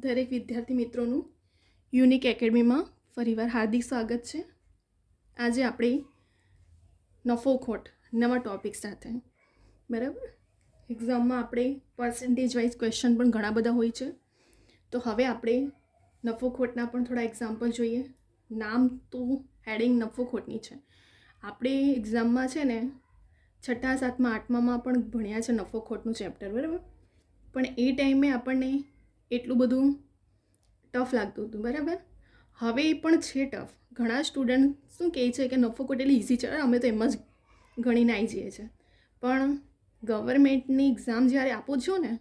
દરેક વિદ્યાર્થી મિત્રોનું યુનિક એકેડમીમાં ફરીવાર હાર્દિક સ્વાગત છે. આજે આપણે નફો ખોટ નવા ટૉપિક સાથે બરાબર. એક્ઝામમાં આપણે પર્સન્ટેજ વાઇઝ ક્વેશ્ચન પણ ઘણા બધા હોય છે. તો હવે આપણે નફો ખોટના પણ થોડા એક્ઝામ્પલ જોઈએ. નામ તો હેડિંગ નફો ખોટની છે. આપણે એક્ઝામમાં છે ને 6ઠા 7મા 8મામાં પણ ભણ્યા છે નફો ખોટનું ચેપ્ટર બરાબર. પણ એ ટાઈમે આપણને એટલું બધું ટફ લાગતું હતું બરાબર. હવે એ પણ છે ટફ. ઘણા સ્ટુડન્ટ શું કહે છે કે નફો ખોટ એટલે ઇઝી છે, અમે તો એમ જ ગણીને આવી જઈએ છીએ. પણ ગવર્મેન્ટની એક્ઝામ જ્યારે આપો છો ને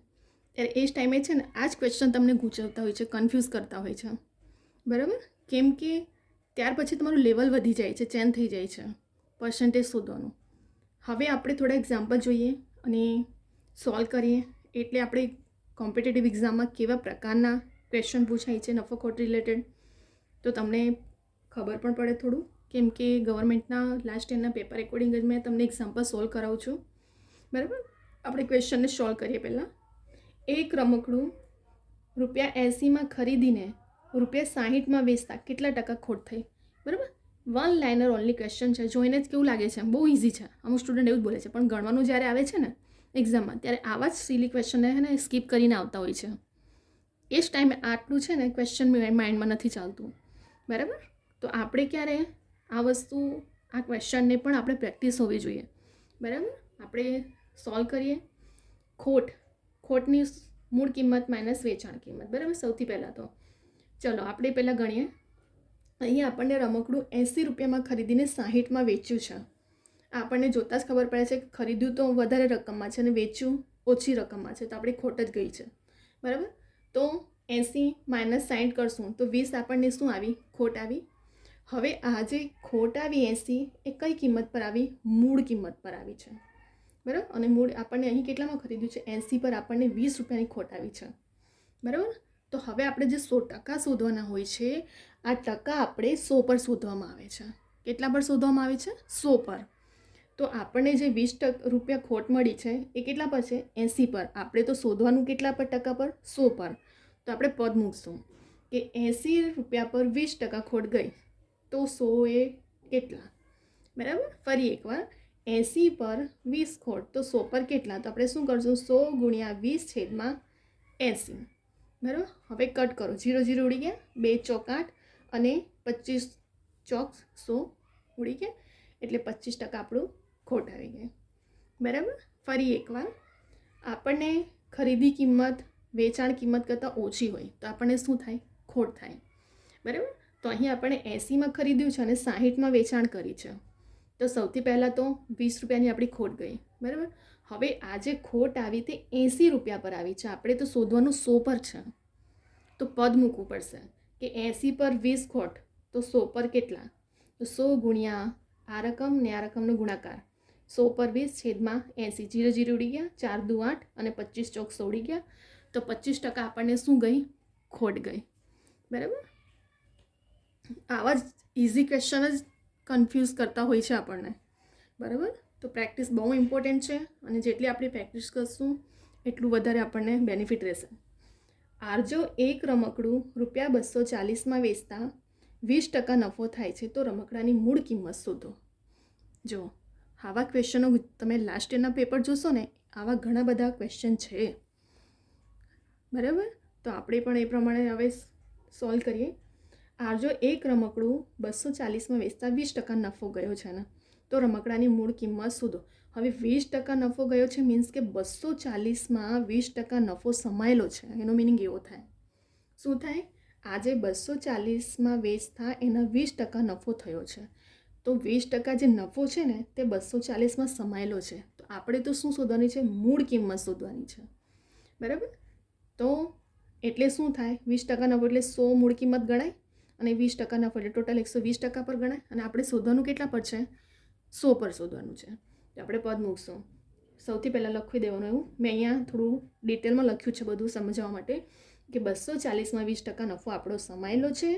ત્યારે એ જ ટાઈમે છે ને આ જ ક્વેશ્ચન તમને ગૂંચવતા હોય છે, કન્ફ્યુઝ કરતા હોય છે બરાબર. કેમ કે ત્યાર પછી તમારું લેવલ વધી જાય છે, ચેન્જ થઈ જાય છે પર્સન્ટેજ શોધવાનું. હવે આપણે થોડા એક્ઝામ્પલ જોઈએ અને સોલ્વ કરીએ એટલે આપણે કોમ્પિટિટિવ એક્ઝામમાં કેવા પ્રકારના ક્વેશ્ચન પૂછાય છે નફો ખોટ રિલેટેડ તો તમને ખબર પણ પડે થોડું. કેમ કે ગવર્મેન્ટના લાસ્ટ યરના પેપર એકોર્ડિંગ જ મેં તમને એક્ઝામ્પલ સોલ્વ કરાવું છું બરાબર. આપણે ક્વેશ્ચનને સોલ્વ કરીએ. પહેલાં એક રમકડું ₹80 ખરીદીને ₹60 વેચતા કેટલા ટકા ખોટ થઈ બરાબર. વન લાઇનર ઓનલી ક્વેશ્ચન છે. જોઈને જ કેવું લાગે છે બહુ ઇઝી છે. અમુક સ્ટુડન્ટ એવું જ બોલે છે, પણ ગણવાનું જ્યારે આવે છે ને એક્ઝામમાં ત્યારે આવા જ સિલી ક્વેશ્ચનને છે ને સ્કીપ કરીને આવતા હોય છે. એ જ ટાઈમે આટલું છે ને ક્વેશ્ચન માઇન્ડમાં નથી ચાલતું બરાબર. તો આપણે ક્યારે આ વસ્તુ આ ક્વેશ્ચનને પણ આપણે પ્રેક્ટિસ હોવી જોઈએ બરાબર. આપણે સોલ્વ કરીએ. ખોટની મૂળ કિંમત માઇનસ વેચાણ કિંમત બરાબર. સૌથી પહેલાં તો ચલો આપણે પહેલાં ગણીએ. અહીંયા આપણને રમકડું ₹80 ખરીદીને 60માં વેચ્યું છે. આપણને જોતાં જ ખબર પડે છે કે ખરીદ્યું તો વધારે રકમમાં છે અને વેચ્યું ઓછી રકમમાં છે, તો આપણે ખોટ જ ગઈ છે બરાબર. તો 80 - 60 કરશું તો 20 આપણને શું આવી? ખોટ આવી. હવે આ જે ખોટ આવી 80 એ કઈ કિંમત પર આવી? મૂળ કિંમત પર આવી છે બરાબર. અને મૂળ આપણને અહીં કેટલામાં ખરીદ્યું છે? 80 પર આપણને ₹20ની ખોટ આવી છે બરાબર. તો હવે આપણે જે 100% શોધવાના હોય છે, આ ટકા આપણે 100 પર શોધવામાં આવે છે. કેટલા પર શોધવામાં આવે છે? 100 પર. તો આપણને જે ₹20 ખોટ મળી છે એ કેટલા પર છે? 80 પર. આપણે તો શોધવાનું કેટલા પર ટકા પર? 100 પર. તો આપણે પદ મૂકશું કે ₹80 પર ₹20 ખોટ ગઈ તો 100 એ કેટલા બરાબર. ફરી એકવાર 80 પર 20 ખોટ તો 100 પર કેટલા? તો આપણે શું કરશું? 100 × 20/80 બરાબર. હવે કટ કરો. 0 0 ઉડી ગયા, 2 ચોક 8 અને 25 ચોક 100 ઉડી ગયા, એટલે 25% આપણું ખોટ આવી ગઈ બરાબર. ફરી એકવાર આપણને ખરીદી કિંમત વેચાણ કિંમત કરતાં ઓછી હોય તો આપણને શું થાય? ખોટ થાય બરાબર. તો અહીં આપણે 80માં ખરીદ્યું છે અને 60માં વેચાણ કરી છે. તો સૌથી પહેલાં તો ₹20ની આપણી ખોટ ગઈ બરાબર. હવે આ જે ખોટ આવી તે ₹80 પર આવી છે. આપણે તો શોધવાનું 100 પર છે, તો પદ મૂકવું પડશે કે 80 પર 20 ખોટ તો 100 પર કેટલા? તો 100 ગુણ્યા આ રકમ ને આ રકમનો ગુણાકાર. 100 પર 20/80. 0 0 ઉડી ગયા, 4 દુ 8 અને 25 ચોક 100 ઉડી ગયા. તો 25% આપણને શું ગઈ? ખોટ ગઈ બરાબર. આવા જ ઇઝી ક્વેશ્ચન જ કન્ફ્યુઝ કરતા હોય છે આપણને બરાબર. તો પ્રેક્ટિસ બહુ ઇમ્પોર્ટન્ટ છે અને જેટલી આપણે પ્રેક્ટિસ કરશું એટલું વધારે આપણને બેનિફિટ રહેશે. આરજો એક રમકડું ₹240માં વેચતા 20% નફો થાય છે તો રમકડાની મૂળ કિંમત શોધો. જો આવા ક્વેશ્ચનો તમે લાસ્ટ યરના પેપર જોશો ને, આવા ઘણા બધા ક્વેશ્ચન છે બરાબર. તો આપણે પણ એ પ્રમાણે હવે સોલ્વ કરીએ. આરજો એક રમકડું 240માં વેચતા 20% નફો ગયો છે ને તો રમકડાની મૂળ કિંમત શોધો. હવે 20% નફો ગયો છે મીન્સ કે 240માં 20% નફો સમાયેલો છે. એનો મિનિંગ એવો થાય. શું થાય? આજે 240માં વેચતા એના 20% નફો થયો છે. તો 20% જે નફો છે ને તે 240માં સમાયેલો છે. તો આપણે તો શું શોધવાની છે? મૂળ કિંમત શોધવાની છે બરાબર. તો એટલે શું થાય? 20% નફો એટલે 100 મૂળ કિંમત ગણાય અને 20% નફો એટલે ટોટલ 120% પર ગણાય. અને આપણે શોધવાનું કેટલા પર છે? 100 પર શોધવાનું છે. તો આપણે પદ મૂકશું. સૌથી પહેલાં લખી દેવાનું. એવું મેં અહીંયા થોડું ડિટેલમાં લખ્યું છે બધું સમજાવવા માટે કે 240માં 20% નફો આપણો સમાયેલો છે.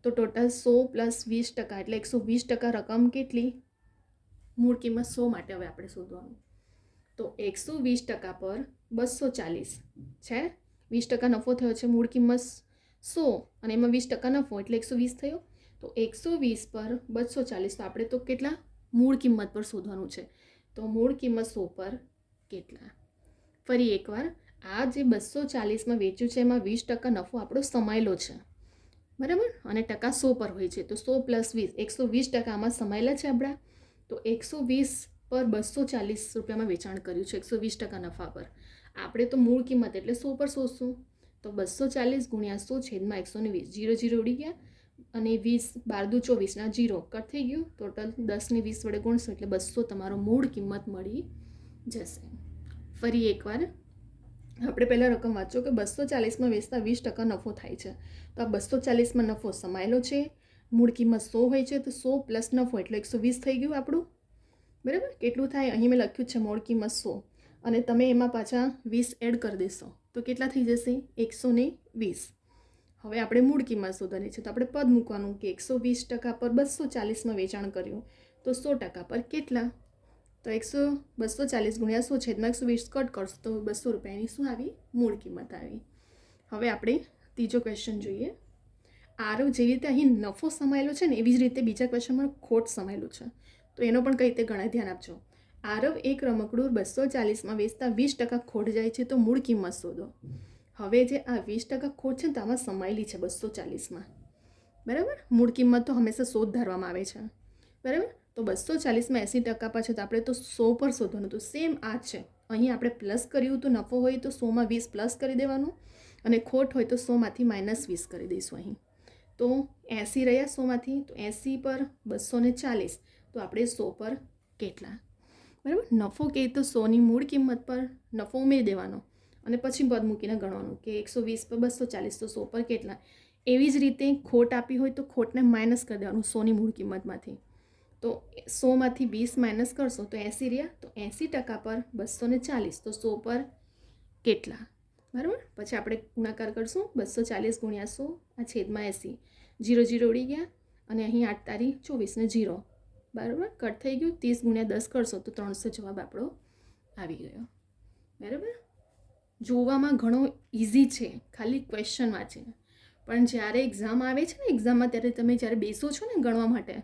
તો ટોટલ 100 + 20% એટલે 120% રકમ કેટલી? મૂળ કિંમત 100 માટે હવે આપણે શોધવાનું. તો 120% પર 240 છે. 20% નફો થયો છે. મૂળ કિંમત 100 અને એમાં 20% નફો એટલે 120 થયો. તો 120 પર 240, તો આપણે તો કેટલા મૂળ કિંમત પર શોધવાનું છે. તો મૂળ કિંમત 100 પર કેટલા. ફરી એકવાર, આ જે 240માં વેચ્યું છે એમાં 20% નફો આપણો સમાયેલો છે, બરાબર, અને ટકા 100 પર હોય છે. તો 100 + 20, 120% આમાં સમાયેલા છે આપણા. તો 120 પર 240 રૂપિયામાં વેચાણ કર્યું છે 120% નફા પર. આપણે તો મૂળ કિંમત એટલે 100 પર શોધશું. તો 240 × 100 છેદમાં 120, 0 0 ઉડી ગયા અને 20 12 × 24 ના 0 કટ થઈ ગયું. ટોટલ 10 ને 20 વડે ગુણશો એટલે 200 તમારો મૂળ કિંમત મળી જશે. ફરી એકવાર આપણે પહેલાં રકમ વાંચો કે 240માં વેચતા 20% નફો થાય છે. તો આ 240માં નફો સમાયેલો છે, મૂળ કિંમત 100 હોય છે, તો 100 + નફો એટલે 120 થઈ ગયું આપણું, બરાબર. કેટલું થાય અહીં મેં લખ્યું છે મૂળ કિંમત 100 અને તમે એમાં પાછા 20 એડ કરી દેશો તો કેટલા થઈ જશે 120. હવે આપણે મૂળ કિંમત શોધવાની છે તો આપણે પદ મૂકવાનું કે 120% પર 240માં વેચાણ કર્યું તો 100% પર કેટલા. તો 240 × 100 છેદમાં 120 કટ કરશો તો 200 રૂપિયાની શું આવી મૂળ કિંમત આવી. હવે આપણે ત્રીજો ક્વેશ્ચન જોઈએ. આરવ જેવી રીતે અહીં નફો સમાયેલો છે ને એવી જ રીતે બીજા ક્વેશ્ચનમાં ખોટ સમાયેલું છે. તો એનો પણ કઈ રીતે ગણાય ધ્યાન આપજો. આરવ એક રમકડું 240માં વેચતા 20% ખોટ જાય છે તો મૂળ કિંમત શોધો. હવે જે આ 20% ખોટ છે ને તો આમાં સમાયેલી છે 240માં, બરાબર. મૂળ કિંમત તો હંમેશા 100 જ ધારવામાં આવે છે, બરાબર. તો 240માં 80% પાછળ તો આપણે તો 100 પર શોધવાનું. તો સેમ આ જ છે. અહીં આપણે પ્લસ કર્યું તો નફો હોય તો 100માં 20 પ્લસ કરી દેવાનું અને ખોટ હોય તો 100માંથી -20 કરી દઈશું. અહીં તો 80 રહ્યા 100માંથી, તો 80 પર 240, તો આપણે 100 પર કેટલા, બરાબર. નફો કહે તો 100ની મૂળ કિંમત પર નફો ઉમેરી દેવાનો અને પછી પદ મૂકીને ગણવાનું કે 120 પર 240 તો 100 પર કેટલા. એવી જ રીતે ખોટ આપી હોય તો ખોટને માઇનસ કરી દેવાનું 100ની મૂળ કિંમતમાંથી. તો 100માંથી 20 માઇનસ કરશો તો 80 રહ્યા, તો 80% પર 240 તો 100 પર કેટલા, બરાબર. પછી આપણે ગુણાકાર કરશું 240 × 100 આ છેદમાં 80, 0 0 ઉડી ગયા અને અહીં 8 તારી 24 ને 0, બરાબર, કટ થઈ ગયું. 30 × 10 કરશો તો 300 જવાબ આપણો આવી ગયો, બરાબર. જોવામાં ઘણો ઇઝી છે, ખાલી ક્વેશ્ચન વાંચીને. પણ જ્યારે એક્ઝામ આવે છે ને, એક્ઝામમાં ત્યારે તમે જ્યારે બેસો છો ને ગણવા માટે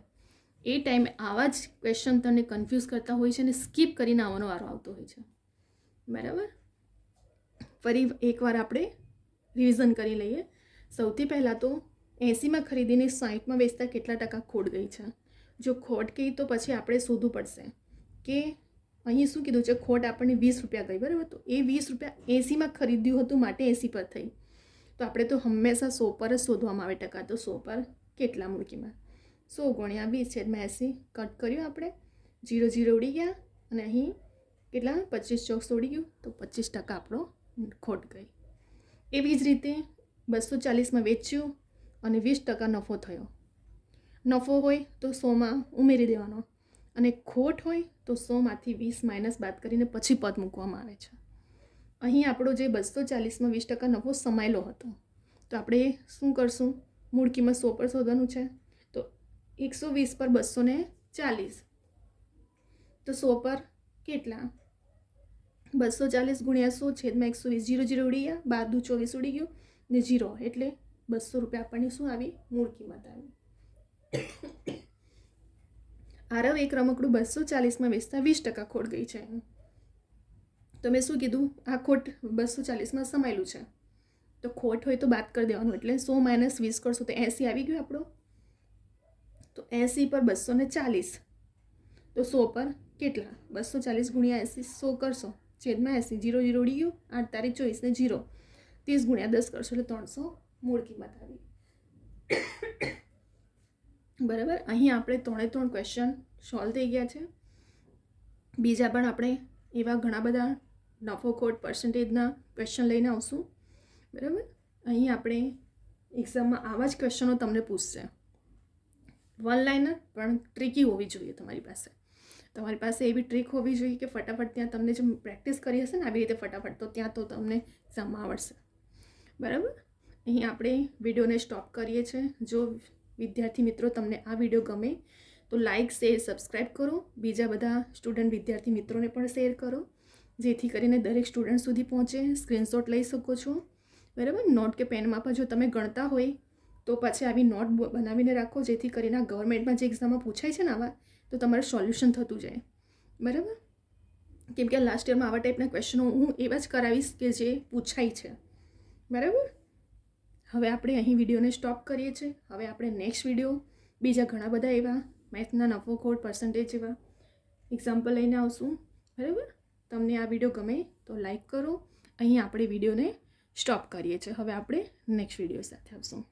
એ ટાઈમે આવા જ ક્વેશ્ચન તમને કન્ફ્યુઝ કરતા હોય છે અને સ્કીપ કરીને આવવાનો વારો આવતો હોય છે, બરાબર. ફરી એકવાર આપણે રિવિઝન કરી લઈએ. સૌથી પહેલાં તો 80માં ખરીદીને 60માં વેચતા કેટલા ટકા ખોટ ગઈ છે. જો ખોટ ગઈ તો પછી આપણે શોધવું પડશે કે અહીં શું કીધું છે, ખોટ આપણને 20 રૂપિયા ગઈ, બરાબર. તો એ 20 રૂપિયા 80માં ખરીદ્યું હતું માટે 80 પર થઈ. તો આપણે તો હંમેશા 100 પર જ શોધવામાં આવે ટકા. તો 100 પર કેટલા મૂળ કિંમત. 100 × 20 છેદમાં 80 કટ કર્યું આપણે, 0 0 ઉડી ગયા અને અહીં કેટલા 25 ચોક ઉડી ગયું તો 25% આપણો ખોટ ગઈ. એવી જ રીતે 240માં વેચ્યું અને 20% નફો થયો. નફો હોય તો 100માં ઉમેરી દેવાનો અને ખોટ હોય તો 100માંથી 20 માઇનસ બાદ કરીને પછી પદ મૂકવામાં આવે છે. અહીં આપણો જે 240માં 20% નફો સમાયેલો હતો તો આપણે શું કરશું, મૂળ કિંમત 100 પર શોધવાનું છે. તો 120 પર 240 તો 100 પર કેટલા, 240 × 100 છેદમાં 120, 0 0 ઉડી ગયા, 12 × 24 ઉડી ગયું ને 0 એટલે 200 રૂપિયા આપણને શું આવી મૂળ કિંમત આવી. આરવ એક રમકડું 240માં વેચતા 20% ખોટ ગઈ છે. તો મેં શું કીધું, આ ખોટ 240માં સમાયેલું છે તો ખોટ હોય તો બાદ કરી દેવાનું એટલે 100 - 20 કરશો તો 80 આવી ગયું આપણું. તો 80 પર 240 તો 100 પર કેટલા, 240 × 80 100 કરશો છેદમાં 80, 0 0 ઉડી ગયું, 8 તારી 24 ને 0, 30 × 10 કરશો એટલે 300 મૂળ કિંમત આવી, બરાબર. અહીં આપણે 3 ક્વેશ્ચન સોલ્વ થઈ ગયા છે. બીજા પણ આપણે એવા ઘણા બધા નફો ખોટ પર્સન્ટેજના ક્વેશ્ચન લઈને આવશું, બરાબર. અહીં આપણે એક્ઝામમાં આવા જ ક્વેશ્ચનો તમને પૂછશે. 1 લાઇનર પણ ટ્રિકી હોવી જોઈએ તમારી પાસે એવી ટ્રીક હોવી જોઈએ કે ફટાફટ ત્યાં તમને જે પ્રેક્ટિસ કરી હશે ને આવી રીતે ફટાફટ તો ત્યાં તો તમને એક્ઝામમાં આવડશે, બરાબર. અહીં આપણે વિડીયોને સ્ટોપ કરીએ છીએ. જો વિદ્યાર્થી મિત્રો તમને આ વિડીયો ગમે તો લાઇક શેર સબસ્ક્રાઈબ કરો, બીજા બધા સ્ટુડન્ટ વિદ્યાર્થી મિત્રોને પણ શેર કરો જેથી કરીને દરેક સ્ટુડન્ટ સુધી પહોંચે. સ્ક્રીનશોટ લઈ શકો છો બરાબર. નોટ કે પેનમાં પણ જો તમે ગણતા હોય તો પછી આવી નોટ બનાવીને રાખો, જેથી કરીને આ ગવર્મેન્ટમાં જે એક્ઝામમાં પૂછાય છે ને આવા, તો તમારે સોલ્યુશન થતું જાય. બરાબર. કેમ કે લાસ્ટ યરમાં આવા ટાઈપના ક્વેશ્ચનો હું એવા જ કરાવીશ કે જે પૂછાય છે. બરાબર. હવે આપણે અહીં વિડીયોને સ્ટોપ કરીએ છીએ. હવે આપણે નેક્સ્ટ વિડીયો બીજા ઘણા બધા એવા મેથના નફો ખોટ પર્સન્ટેજ જેવા એક્ઝામ્પલ લઈને આવશું. બરાબર. તમને આ વિડીયો ગમે તો લાઈક કરો. અહીં આપણે વિડીયોને સ્ટોપ કરીએ છીએ. હવે આપણે નેક્સ્ટ વિડીયો સાથે આવશું.